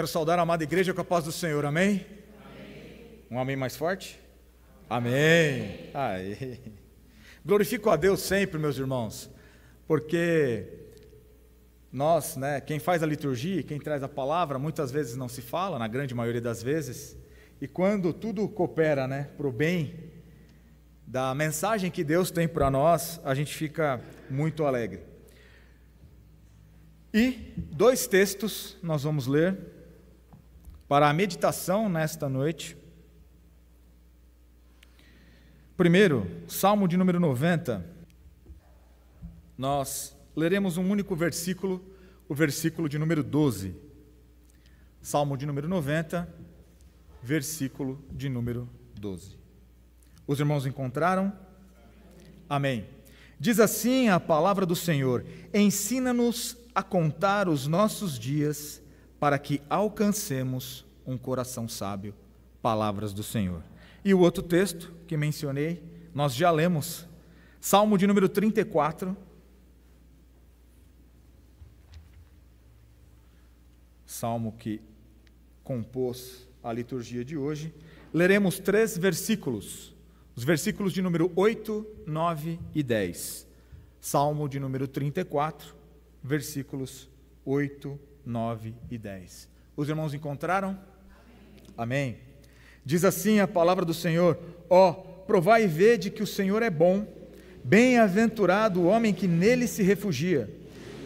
Quero saudar a amada igreja com a paz do Senhor, amém? Um amém mais forte? Amém! Aí. Glorifico a Deus sempre, meus irmãos, porque nós, quem faz a liturgia, quem traz a palavra, muitas vezes não se fala, na grande maioria das vezes, e quando tudo coopera, para o bem da mensagem que Deus tem para nós, a gente fica muito alegre. E 2 textos nós vamos ler para a meditação nesta noite. Primeiro, Salmo de número 90. Nós leremos um único versículo, o versículo de número 12. Salmo de número 90, versículo de número 12. Os irmãos encontraram? Amém. Diz assim a palavra do Senhor: ensina-nos a contar os nossos dias, para que alcancemos um coração sábio. Palavras do Senhor. E o outro texto que mencionei, nós já lemos, Salmo de número 34, Salmo que compôs a liturgia de hoje. Leremos 3 versículos, os versículos de número 8, 9 e 10. Salmo de número 34, versículos 8, 9 e 10. Os irmãos encontraram? Amém. Diz assim a palavra do Senhor: provai e vede que o Senhor é bom, bem-aventurado o homem que nele se refugia.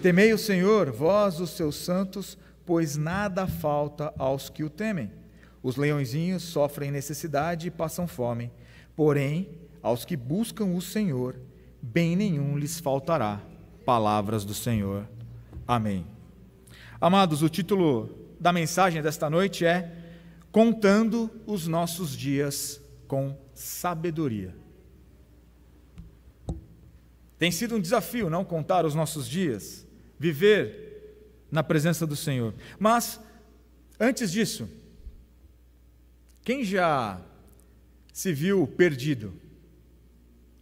Temei o Senhor, vós os seus santos, pois nada falta aos que o temem. Os leõezinhos sofrem necessidade e passam fome, porém, aos que buscam o Senhor, bem nenhum lhes faltará. Palavras do Senhor. Amém. Amados, o título da mensagem desta noite é Contando os nossos dias com sabedoria. Tem sido um desafio, não contar os nossos dias, viver na presença do Senhor. Mas, antes disso, quem já se viu perdido?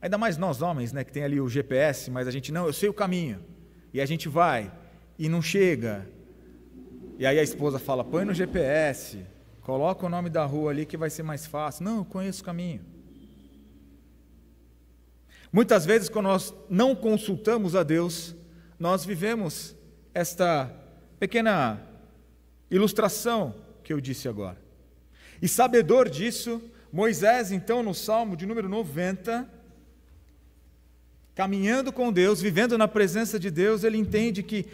Ainda mais nós homens, que tem ali o GPS, mas a gente não, eu sei o caminho. E a gente vai e não chega. E aí a esposa fala: põe no GPS, coloca o nome da rua ali que vai ser mais fácil. Não, eu conheço o caminho. Muitas vezes, quando nós não consultamos a Deus, nós vivemos esta pequena ilustração que eu disse agora. E sabedor disso, Moisés, então, no Salmo de número 90, caminhando com Deus, vivendo na presença de Deus, ele entende que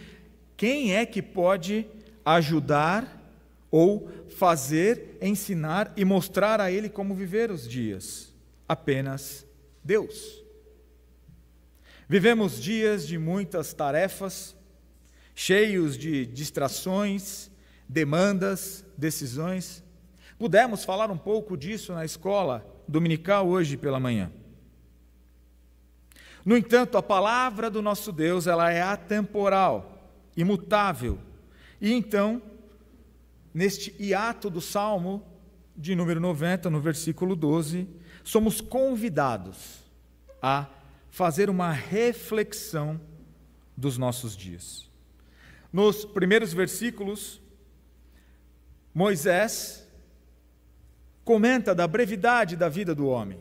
quem é que pode ajudar ou fazer, ensinar e mostrar a ele como viver os dias? Apenas Deus. Vivemos dias de muitas tarefas, cheios de distrações, demandas, decisões. Pudemos falar um pouco disso na escola dominical hoje pela manhã. No entanto, a palavra do nosso Deus, ela é atemporal, imutável. E então, neste hiato do Salmo de número 90, no versículo 12, somos convidados a fazer uma reflexão dos nossos dias. Nos primeiros versículos, Moisés comenta da brevidade da vida do homem.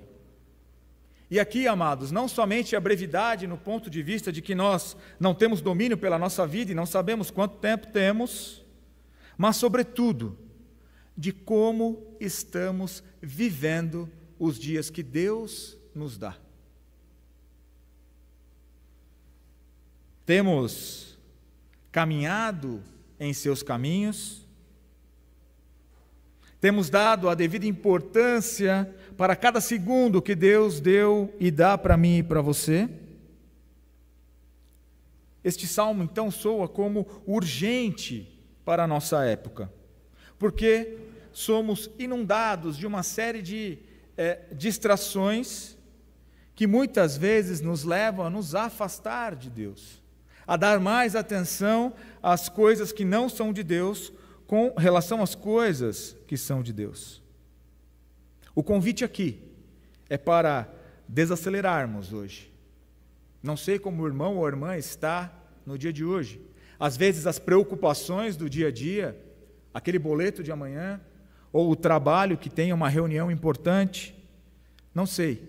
E aqui, amados, não somente a brevidade no ponto de vista de que nós não temos domínio pela nossa vida e não sabemos quanto tempo temos, mas, sobretudo, de como estamos vivendo os dias que Deus nos dá. Temos caminhado em seus caminhos, temos dado a devida importância para cada segundo que Deus deu e dá para mim e para você. Este salmo, então, soa como urgente para a nossa época, porque somos inundados de uma série de distrações que muitas vezes nos levam a nos afastar de Deus, a dar mais atenção às coisas que não são de Deus com relação às coisas que são de Deus. O convite aqui é para desacelerarmos hoje. Não sei como o irmão ou a irmã está no dia de hoje. Às vezes as preocupações do dia a dia aquele boleto de amanhã, ou o trabalho que tem uma reunião importante. Não sei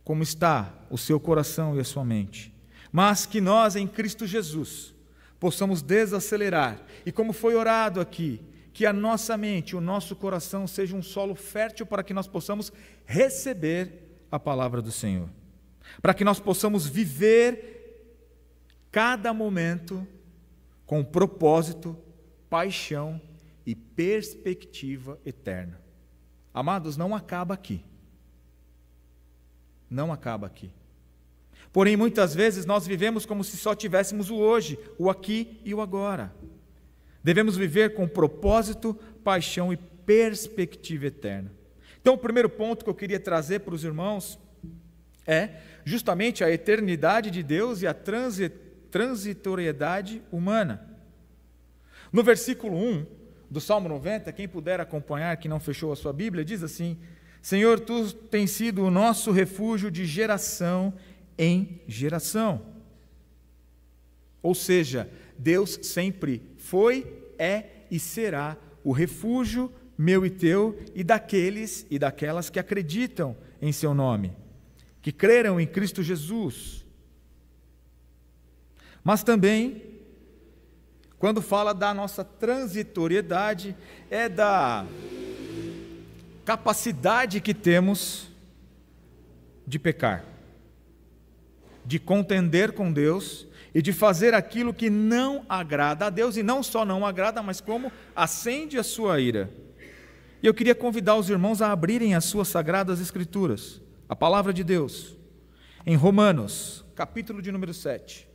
como está o seu coração e a sua mente, mas que nós em Cristo Jesus possamos desacelerar, e como foi orado aqui, que a nossa mente, o nosso coração seja um solo fértil para que nós possamos receber a palavra do Senhor, para que nós possamos viver cada momento com propósito, paixão e perspectiva eterna. Amados, não acaba aqui. Não acaba aqui. Porém, muitas vezes nós vivemos como se só tivéssemos o hoje, o aqui e o agora. Devemos viver com propósito, paixão e perspectiva eterna. Então, o primeiro ponto que eu queria trazer para os irmãos é justamente a eternidade de Deus e a transitoriedade humana. No versículo 1 do Salmo 90, quem puder acompanhar, que não fechou a sua Bíblia, diz assim: Senhor, Tu tens sido o nosso refúgio de geração em geração. Ou seja, Deus sempre foi, é e será o refúgio meu e teu e daqueles e daquelas que acreditam em seu nome, que creram em Cristo Jesus. Mas também, quando fala da nossa transitoriedade, é da capacidade que temos de pecar, de contender com Deus e de fazer aquilo que não agrada a Deus, e não só não agrada, mas como acende a sua ira. E eu queria convidar os irmãos a abrirem as suas sagradas escrituras, a palavra de Deus, em Romanos, capítulo de número 7.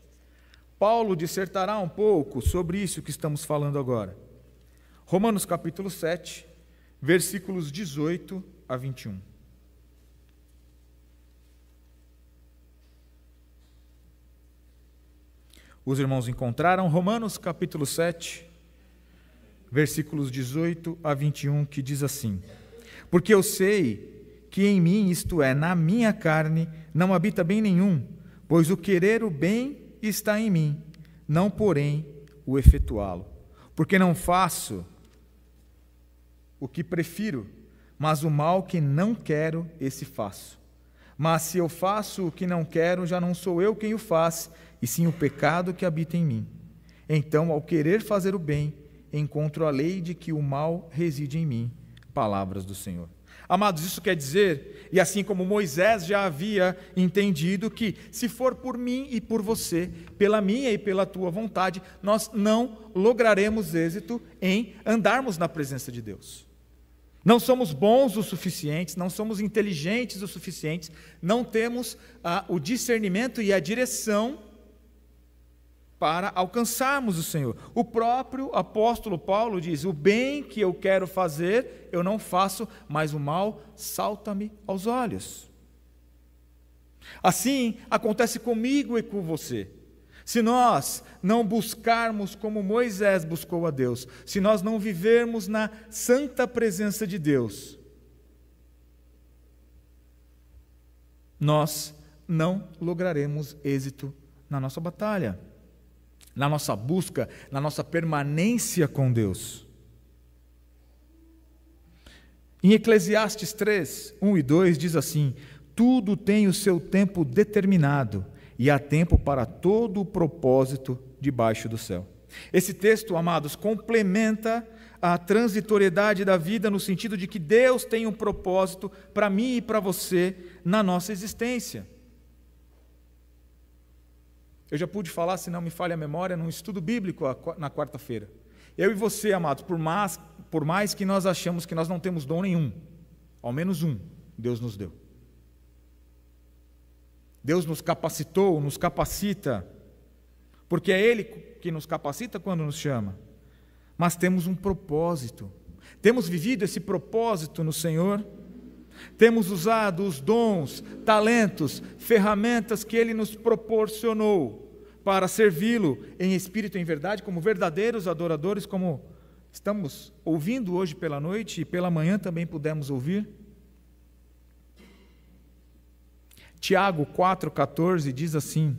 Paulo dissertará um pouco sobre isso que estamos falando agora. Romanos capítulo 7, versículos 18 a 21. Os irmãos encontraram Romanos capítulo 7, versículos 18 a 21, que diz assim: Porque eu sei que em mim, isto é, na minha carne, não habita bem nenhum, pois o querer o bem está em mim, não porém o efetuá-lo. Porque não faço o que prefiro, mas o mal que não quero, esse faço. Mas se eu faço o que não quero, já não sou eu quem o faz, e sim o pecado que habita em mim. Então, ao querer fazer o bem, encontro a lei de que o mal reside em mim. Palavras do Senhor. Amados, isso quer dizer, e assim como Moisés já havia entendido, que se for por mim e por você, pela minha e pela tua vontade, nós não lograremos êxito em andarmos na presença de Deus. Não somos bons o suficiente, não somos inteligentes o suficiente, não temos o discernimento e a direção para alcançarmos o Senhor. O próprio apóstolo Paulo diz: o bem que eu quero fazer, eu não faço, mas o mal salta-me aos olhos. Assim acontece comigo e com você. Se nós não buscarmos como Moisés buscou a Deus, se nós não vivermos na santa presença de Deus, nós não lograremos êxito na nossa batalha, na nossa busca, na nossa permanência com Deus. Em Eclesiastes 3, 1 e 2 diz assim: tudo tem o seu tempo determinado, e há tempo para todo o propósito debaixo do céu. Esse texto, amados, complementa a transitoriedade da vida no sentido de que Deus tem um propósito para mim e para você na nossa existência. Eu já pude falar, se não me falha a memória, num estudo bíblico na quarta-feira. Eu e você, amados, por mais que nós achamos que nós não temos dom nenhum, ao menos um, Deus nos deu. Deus nos capacitou, nos capacita, porque é Ele que nos capacita quando nos chama. Mas temos um propósito, temos vivido esse propósito no Senhor, temos usado os dons, talentos, ferramentas que Ele nos proporcionou para servi-lo em espírito e em verdade, como verdadeiros adoradores, como estamos ouvindo hoje pela noite e pela manhã também pudemos ouvir. Tiago 4,14 diz assim: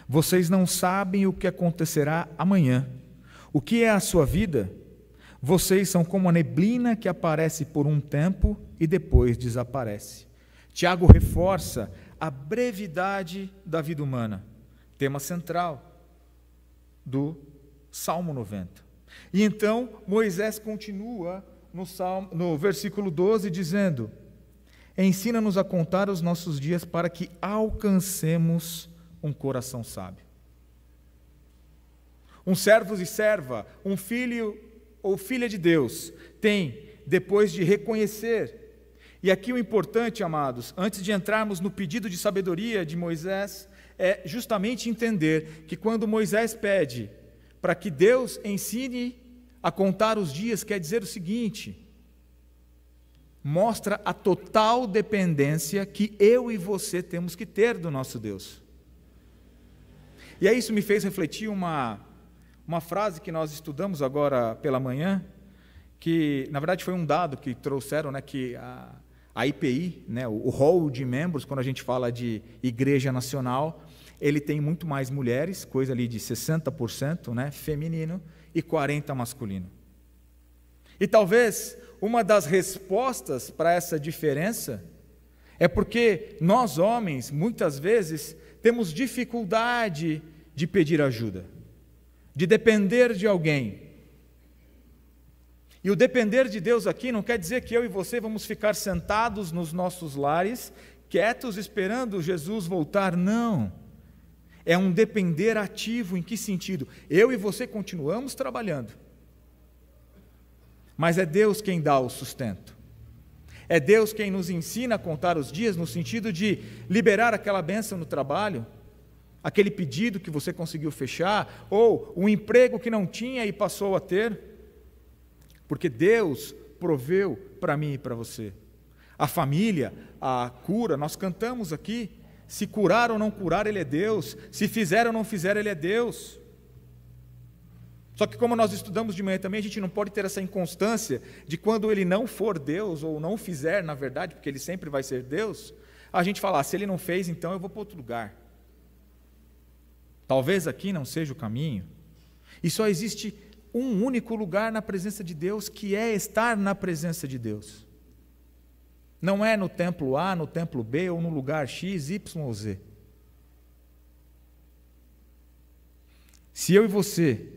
vocês não sabem o que acontecerá amanhã. O que é a sua vida? Vocês são como a neblina que aparece por um tempo e depois desaparece. Tiago reforça a brevidade da vida humana, tema central do Salmo 90. E então Moisés continua no versículo 12 dizendo: ensina-nos a contar os nossos dias para que alcancemos um coração sábio. Um servo e serva, um filho ou filha de Deus, tem, depois de reconhecer, e aqui o importante, amados, antes de entrarmos no pedido de sabedoria de Moisés, é justamente entender que quando Moisés pede para que Deus ensine a contar os dias, quer dizer o seguinte: mostra a total dependência que eu e você temos que ter do nosso Deus. E aí isso me fez refletir uma frase que nós estudamos agora pela manhã, que na verdade foi um dado que trouxeram, né, que a IPI, né, o rol de membros, quando a gente fala de igreja nacional, ele tem muito mais mulheres, coisa ali de 60%, né, feminino, e 40% masculino. E talvez uma das respostas para essa diferença é porque nós homens, muitas vezes, temos dificuldade de pedir ajuda, de depender de alguém. E o depender de Deus aqui não quer dizer que eu e você vamos ficar sentados nos nossos lares, quietos, esperando Jesus voltar, não. É um depender ativo. Em que sentido? Eu e você continuamos trabalhando, mas é Deus quem dá o sustento. É Deus quem nos ensina a contar os dias, no sentido de liberar aquela bênção no trabalho, aquele pedido que você conseguiu fechar, ou um emprego que não tinha e passou a ter, porque Deus proveu para mim e para você. A família, a cura, nós cantamos aqui, se curar ou não curar, Ele é Deus, se fizer ou não fizer, Ele é Deus. Só que como nós estudamos de manhã também, a gente não pode ter essa inconstância de quando Ele não for Deus, ou não fizer, na verdade, porque Ele sempre vai ser Deus, a gente falar, se Ele não fez, então eu vou para outro lugar. Talvez aqui não seja o caminho, e só existe um único lugar na presença de Deus, que é estar na presença de Deus. Não é no templo A, no templo B, ou no lugar X, Y ou Z. Se eu e você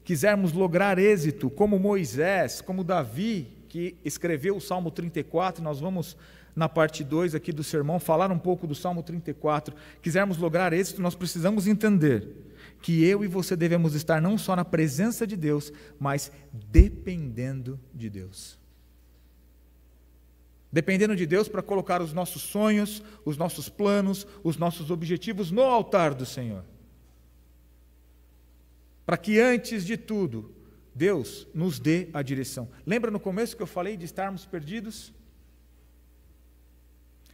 quisermos lograr êxito, como Moisés, como Davi, que escreveu o Salmo 34, nós vamos, na parte 2 aqui do sermão, falar um pouco do Salmo 34, quisermos lograr êxito, nós precisamos entender que eu e você devemos estar não só na presença de Deus, mas dependendo de Deus. Dependendo de Deus para colocar os nossos sonhos, os nossos planos, os nossos objetivos no altar do Senhor. Para que antes de tudo, Deus nos dê a direção. Lembra no começo que eu falei de estarmos perdidos?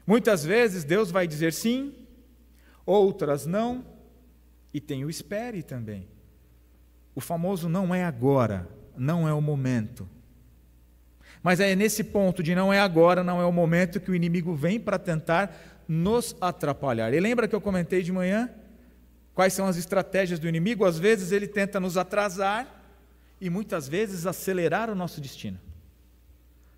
Muitas vezes Deus vai dizer sim, outras não, e tem o espere também. O famoso não é agora, não é o momento. Mas é nesse ponto de não é agora, não é o momento, que o inimigo vem para tentar nos atrapalhar. E lembra que eu comentei de manhã? Quais são as estratégias do inimigo? Às vezes ele tenta nos atrasar e muitas vezes acelerar o nosso destino,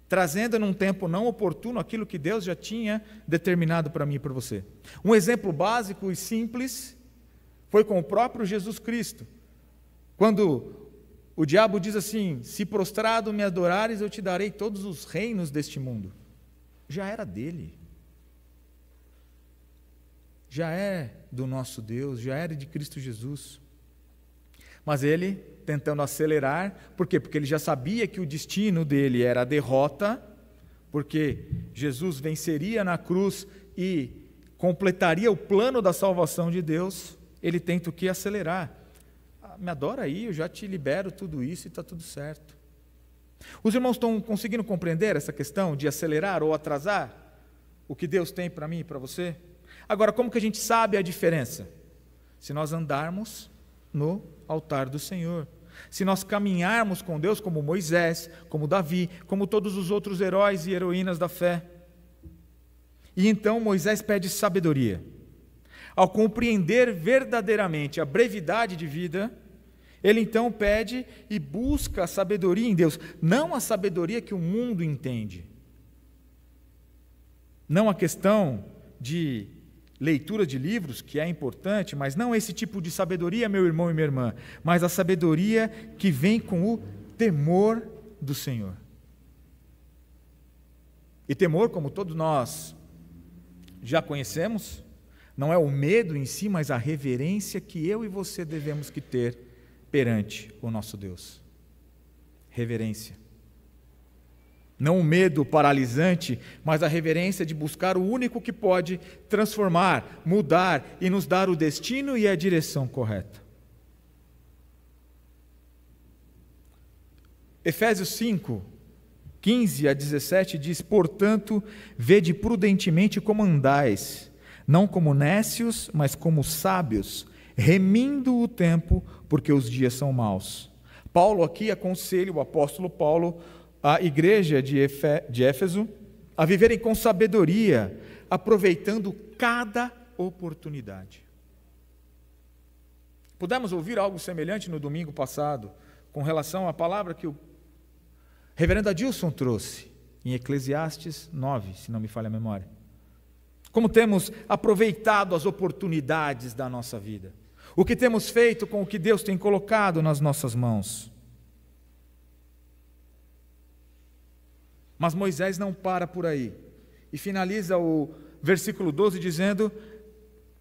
trazendo num tempo não oportuno aquilo que Deus já tinha determinado para mim e para você. Um exemplo básico e simples foi com o próprio Jesus Cristo, quando o diabo diz assim: se prostrado me adorares, eu te darei todos os reinos deste mundo. Já era dele. Já é do nosso Deus, já era de Cristo Jesus. Mas ele, tentando acelerar, por quê? Porque ele já sabia que o destino dele era a derrota, porque Jesus venceria na cruz e completaria o plano da salvação de Deus. Ele tenta o quê? Acelerar. Me adora aí, eu já te libero tudo isso e está tudo certo. Os irmãos estão conseguindo compreender essa questão de acelerar ou atrasar o que Deus tem para mim e para você? Agora, como que a gente sabe a diferença? Se nós andarmos no altar do Senhor, se nós caminharmos com Deus como Moisés, como Davi, como todos os outros heróis e heroínas da fé. E então Moisés pede sabedoria. Ao compreender verdadeiramente a brevidade de vida, ele então pede e busca a sabedoria em Deus, não a sabedoria que o mundo entende. Não a questão de leitura de livros, que é importante, mas não esse tipo de sabedoria, meu irmão e minha irmã, mas a sabedoria que vem com o temor do Senhor. E temor, como todos nós já conhecemos, não é o medo em si, mas a reverência que eu e você devemos que ter perante o nosso Deus. Reverência. Não o medo paralisante, mas a reverência de buscar o único que pode transformar, mudar e nos dar o destino e a direção correta. Efésios 5, 15 a 17 diz: portanto, vede prudentemente como andais, não como nécios, mas como sábios, remindo o tempo, porque os dias são maus. Paulo aqui aconselha, o apóstolo Paulo, a igreja de Éfeso a viverem com sabedoria, aproveitando cada oportunidade. Pudemos ouvir algo semelhante no domingo passado, com relação à palavra que o reverendo Adilson trouxe, em Eclesiastes 9, se não me falha a memória. Como temos aproveitado as oportunidades da nossa vida. O que temos feito com o que Deus tem colocado nas nossas mãos. Mas Moisés não para por aí. E finaliza o versículo 12 dizendo: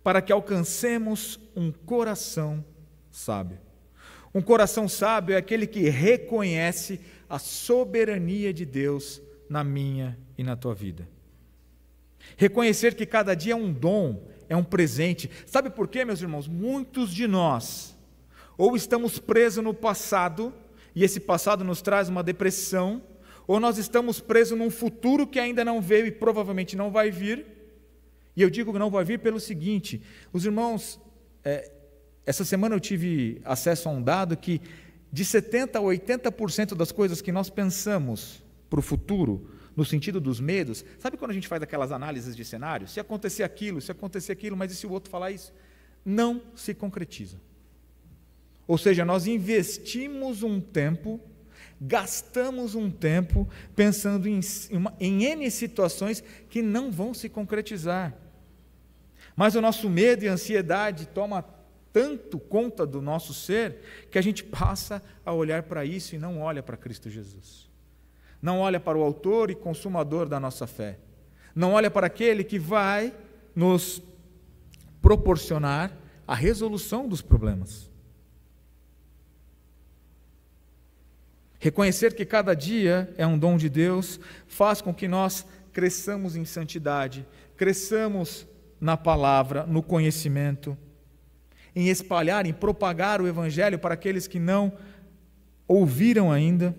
para que alcancemos um coração sábio. Um coração sábio é aquele que reconhece a soberania de Deus na minha e na tua vida. Reconhecer que cada dia é um dom, é um presente. Sabe por quê, meus irmãos? Muitos de nós, ou estamos presos no passado, e esse passado nos traz uma depressão, ou nós estamos presos num futuro que ainda não veio e provavelmente não vai vir. E eu digo que não vai vir pelo seguinte: os irmãos, essa semana eu tive acesso a um dado que de 70% a 80% das coisas que nós pensamos para o futuro, no sentido dos medos, sabe quando a gente faz aquelas análises de cenário? Se acontecer aquilo, mas e se o outro falar isso? Não se concretiza. Ou seja, nós investimos um tempo, gastamos um tempo pensando em N situações que não vão se concretizar. Mas o nosso medo e ansiedade toma tanto conta do nosso ser, que a gente passa a olhar para isso e não olha para Cristo Jesus. Não olha para o autor e consumador da nossa fé. Não olha para aquele que vai nos proporcionar a resolução dos problemas. Reconhecer que cada dia é um dom de Deus faz com que nós cresçamos em santidade, cresçamos na palavra, no conhecimento, em espalhar, em propagar o Evangelho para aqueles que não ouviram ainda.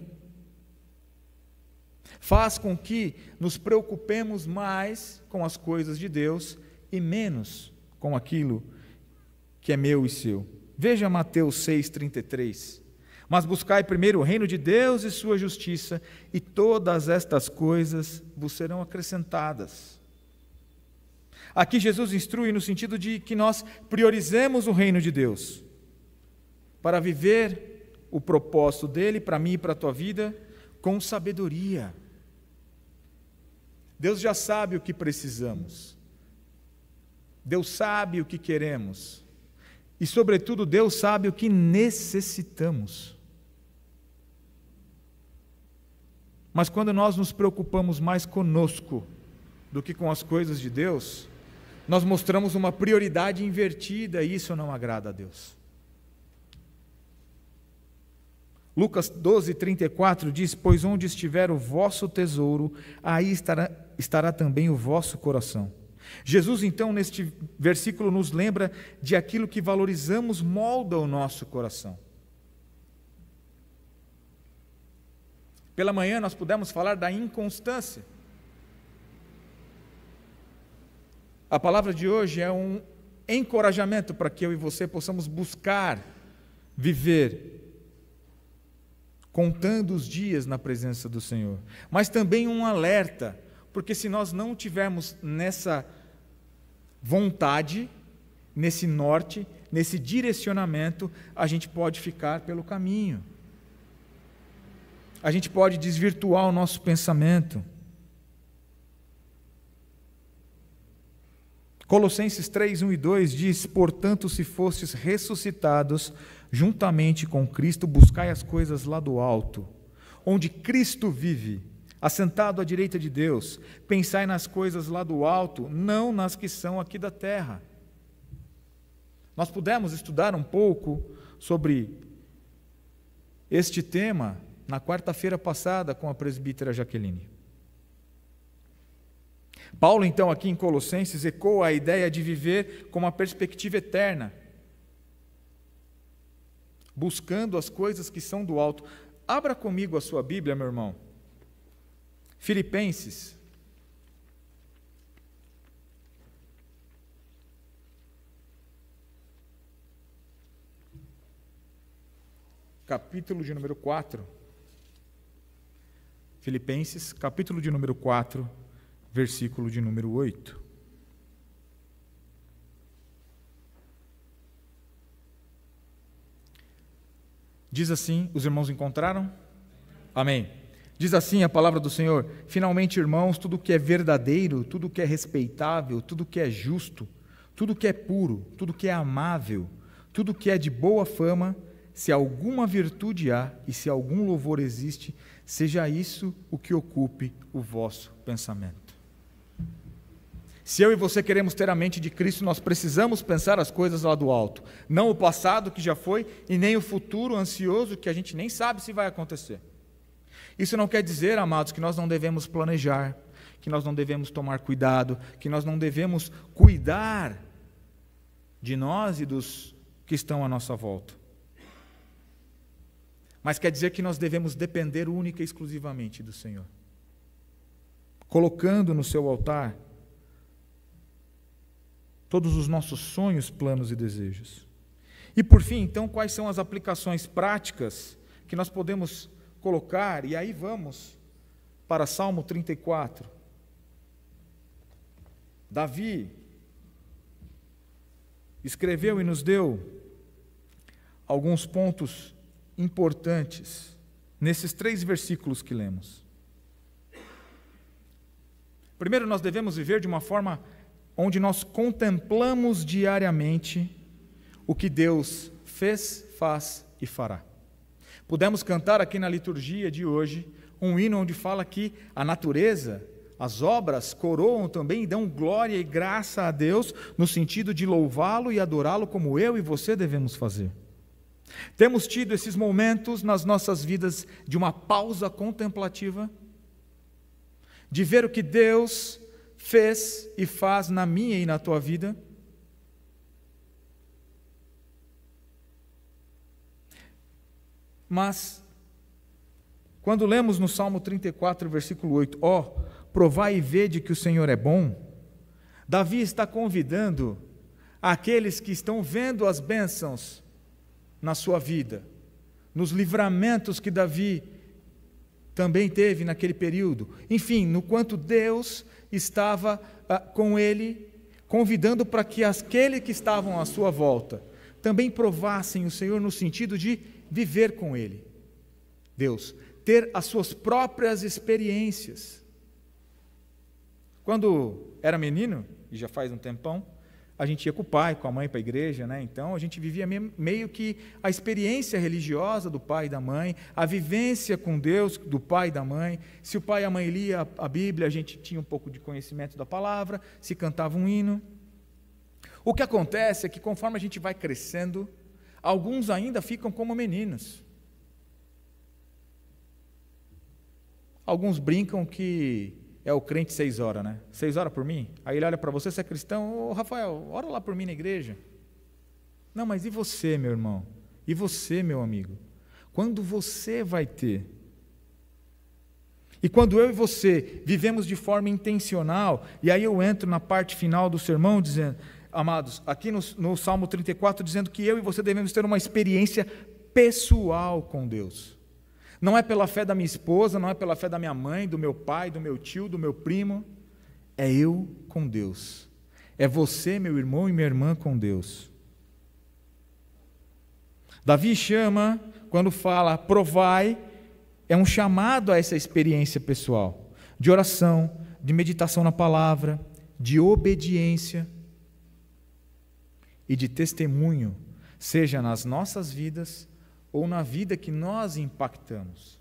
Faz com que nos preocupemos mais com as coisas de Deus e menos com aquilo que é meu e seu. Veja Mateus 6,33. Mas buscai primeiro o reino de Deus e sua justiça, e todas estas coisas vos serão acrescentadas. Aqui Jesus instrui no sentido de que nós priorizemos o reino de Deus, para viver o propósito dele, para mim e para a tua vida, com sabedoria. Deus já sabe o que precisamos. Deus sabe o que queremos. E, sobretudo, Deus sabe o que necessitamos. Mas quando nós nos preocupamos mais conosco do que com as coisas de Deus, nós mostramos uma prioridade invertida e isso não agrada a Deus. Lucas 12:34 diz: pois onde estiver o vosso tesouro, aí estará também o vosso coração. Jesus, então, neste versículo nos lembra de aquilo que valorizamos molda o nosso coração. Pela manhã nós pudemos falar da inconstância. A palavra de hoje é um encorajamento para que eu e você possamos buscar viver contando os dias na presença do Senhor, mas também um alerta, porque se nós não tivermos nessa vontade, nesse norte, nesse direcionamento, a gente pode ficar pelo caminho. A gente pode desvirtuar o nosso pensamento. Colossenses 3, 1 e 2 diz: portanto, se fostes ressuscitados juntamente com Cristo, buscai as coisas lá do alto, onde Cristo vive, assentado à direita de Deus. Pensai nas coisas lá do alto, não nas que são aqui da terra. Nós pudemos estudar um pouco sobre este tema na quarta-feira passada com a presbítera Jaqueline. Paulo, então, aqui em Colossenses, ecoa a ideia de viver com uma perspectiva eterna, buscando as coisas que são do alto. Abra comigo a sua Bíblia, meu irmão. Filipenses. Capítulo de número 4. Filipenses, capítulo de número 4, versículo de número 8. Diz assim, os irmãos encontraram? Amém. Diz assim a palavra do Senhor: finalmente, irmãos, tudo que é verdadeiro, tudo que é respeitável, tudo que é justo, tudo que é puro, tudo que é amável, tudo que é de boa fama, se alguma virtude há e se algum louvor existe, seja isso o que ocupe o vosso pensamento. Se eu e você queremos ter a mente de Cristo, nós precisamos pensar as coisas lá do alto, não o passado que já foi e nem o futuro ansioso que a gente nem sabe se vai acontecer. Isso não quer dizer, amados, que nós não devemos planejar, que nós não devemos tomar cuidado, que nós não devemos cuidar de nós e dos que estão à nossa volta. Mas quer dizer que nós devemos depender única e exclusivamente do Senhor, colocando no seu altar todos os nossos sonhos, planos e desejos. E por fim, então, quais são as aplicações práticas que nós podemos colocar? E aí vamos para Salmo 34. Davi escreveu e nos deu alguns pontos importantes nesses 3 versículos que lemos. Primeiro, nós devemos viver de uma forma onde nós contemplamos diariamente o que Deus fez, faz e fará. Pudemos cantar aqui na liturgia de hoje um hino onde fala que a natureza, as obras coroam também e dão glória e graça a Deus, no sentido de louvá-lo e adorá-lo como eu e você devemos fazer. Temos tido esses momentos nas nossas vidas de uma pausa contemplativa, de ver o que Deus fez e faz na minha e na tua vida. Mas, quando lemos no Salmo 34, versículo 8, provai e vede que o Senhor é bom, Davi está convidando aqueles que estão vendo as bênçãos na sua vida, nos livramentos que Davi também teve naquele período, enfim, no quanto Deus estava com ele, convidando para que aqueles que estavam à sua volta também provassem o Senhor no sentido de viver com ele. Deus, ter as suas próprias experiências. Quando era menino, e já faz um tempão, a gente ia com o pai, com a mãe para a igreja, né? Então a gente vivia meio que a experiência religiosa do pai e da mãe, a vivência com Deus do pai e da mãe. Se o pai e a mãe lia a Bíblia, a gente tinha um pouco de conhecimento da palavra, se cantava um hino. O que acontece é que conforme a gente vai crescendo, alguns ainda ficam como meninos. Alguns brincam que é o crente 6 horas, né? 6 horas por mim? Aí ele olha para você, você é cristão, ô Rafael, ora lá por mim na igreja. Não, mas e você, meu irmão? E você, meu amigo? Quando você vai ter? E quando eu e você vivemos de forma intencional, e aí eu entro na parte final do sermão dizendo, amados, aqui no Salmo 34, dizendo que eu e você devemos ter uma experiência pessoal com Deus. Não é pela fé da minha esposa, não é pela fé da minha mãe, do meu pai, do meu tio, do meu primo. É eu com Deus. É você, meu irmão e minha irmã, com Deus. Davi chama, quando fala provai, é um chamado a essa experiência pessoal, de oração, de meditação na palavra, de obediência e de testemunho, seja nas nossas vidas ou na vida que nós impactamos.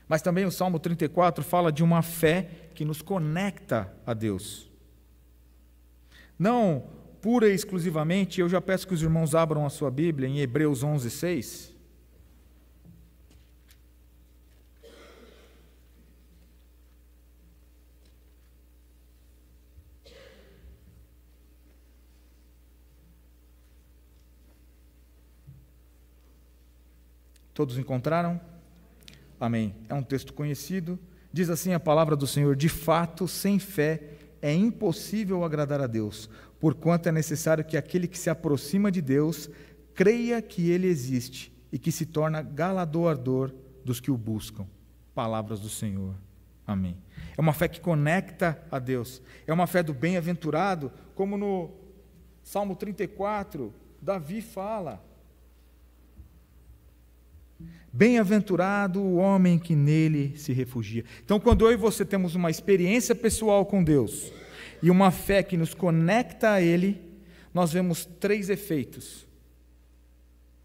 Mas também o Salmo 34 fala de uma fé que nos conecta a Deus. Não pura e exclusivamente, eu já peço que os irmãos abram a sua Bíblia em Hebreus 11:6. Todos encontraram? Amém. É um texto conhecido. Diz assim a palavra do Senhor: de fato, sem fé é impossível agradar a Deus, porquanto é necessário que aquele que se aproxima de Deus creia que Ele existe e que se torna galardoador dos que o buscam. Palavras do Senhor. Amém. É uma fé que conecta a Deus. É uma fé do bem-aventurado, como no Salmo 34, Davi fala. Bem-aventurado o homem que nele se refugia. Então, quando eu e você temos uma experiência pessoal com Deus e uma fé que nos conecta a Ele, nós vemos 3 efeitos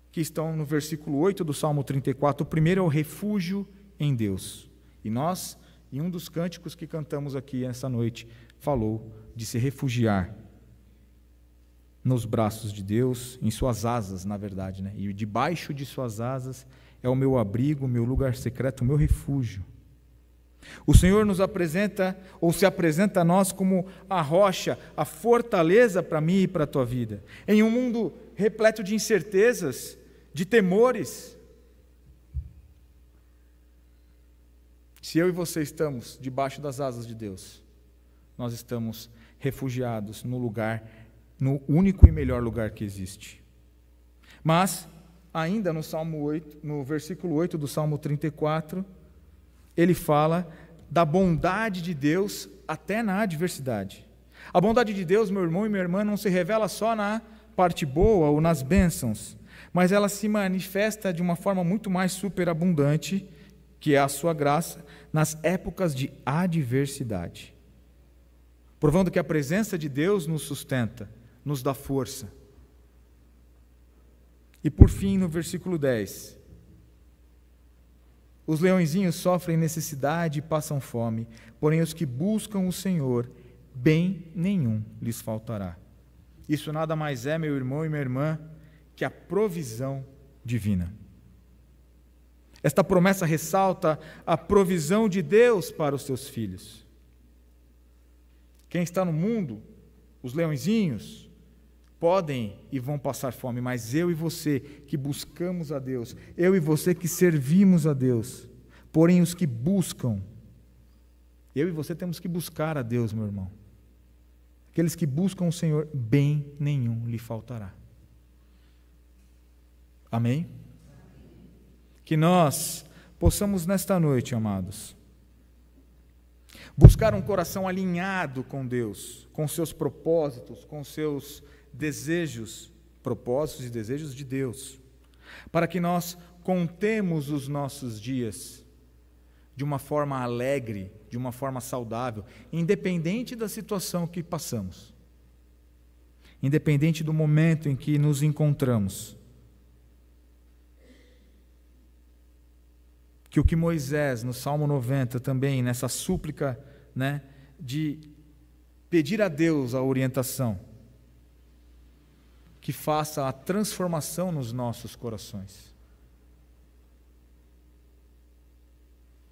que estão no versículo 8 do Salmo 34. O primeiro é o refúgio em Deus. E nós, em um dos cânticos que cantamos aqui essa noite, falou de se refugiar nos braços de Deus, em suas asas, na verdade, né? E debaixo de suas asas é o meu abrigo, o meu lugar secreto, o meu refúgio. O Senhor nos apresenta, ou se apresenta a nós como a rocha, a fortaleza para mim e para a tua vida. Em um mundo repleto de incertezas, de temores, se eu e você estamos debaixo das asas de Deus, nós estamos refugiados no lugar, no único e melhor lugar que existe. Mas ainda no Salmo 8, no versículo 8 do Salmo 34, ele fala da bondade de Deus até na adversidade. A bondade de Deus, meu irmão e minha irmã, não se revela só na parte boa ou nas bênçãos, mas ela se manifesta de uma forma muito mais superabundante, que é a sua graça, nas épocas de adversidade. Provando que a presença de Deus nos sustenta, nos dá força. E por fim, no versículo 10, os leõezinhos sofrem necessidade e passam fome, porém os que buscam o Senhor, bem nenhum lhes faltará. Isso nada mais é, meu irmão e minha irmã, que a provisão divina. Esta promessa ressalta a provisão de Deus para os seus filhos. Quem está no mundo, os leõezinhos, podem e vão passar fome, mas eu e você que buscamos a Deus, eu e você que servimos a Deus, porém os que buscam, eu e você temos que buscar a Deus, meu irmão. Aqueles que buscam o Senhor, bem nenhum lhe faltará. Amém? Que nós possamos nesta noite, amados, buscar um coração alinhado com Deus, com seus propósitos, com seus desejos, propósitos e desejos de Deus, para que nós contemos os nossos dias de uma forma alegre, de uma forma saudável, independente da situação que passamos, independente do momento em que nos encontramos. Que o que Moisés, no Salmo 90 também, nessa súplica, né, de pedir a Deus a orientação, que faça a transformação nos nossos corações.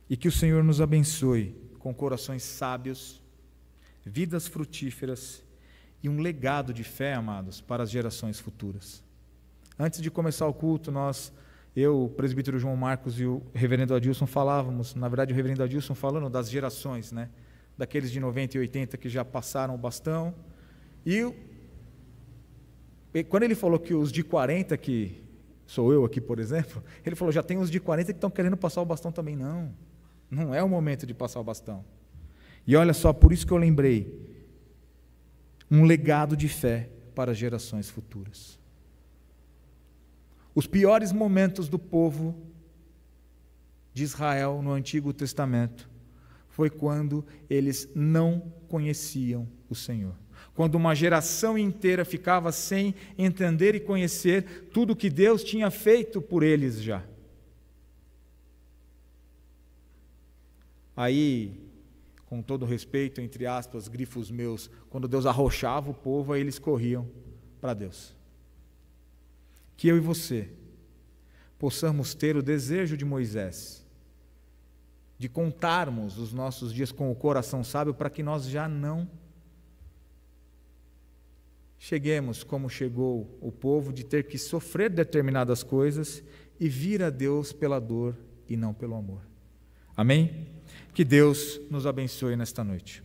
E que o Senhor nos abençoe com corações sábios, vidas frutíferas e um legado de fé, amados, para as gerações futuras. Antes de começar o culto, eu, o presbítero João Marcos e o reverendo Adilson falávamos, na verdade o reverendo Adilson falando das gerações, né? Daqueles de 90 e 80 que já passaram o bastão, e quando ele falou que os de 40, que sou eu aqui, por exemplo, ele falou, já tem os de 40 que estão querendo passar o bastão também. Não é o momento de passar o bastão. E olha só, por isso que eu lembrei um legado de fé para gerações futuras. Os piores momentos do povo de Israel no Antigo Testamento foi quando eles não conheciam o Senhor. Quando uma geração inteira ficava sem entender e conhecer tudo o que Deus tinha feito por eles já. Aí, com todo respeito, entre aspas, grifos meus, quando Deus arrochava o povo, aí eles corriam para Deus. Que eu e você possamos ter o desejo de Moisés, de contarmos os nossos dias com o coração sábio, para que nós já não cheguemos como chegou o povo, de ter que sofrer determinadas coisas e vir a Deus pela dor e não pelo amor. Amém? Que Deus nos abençoe nesta noite.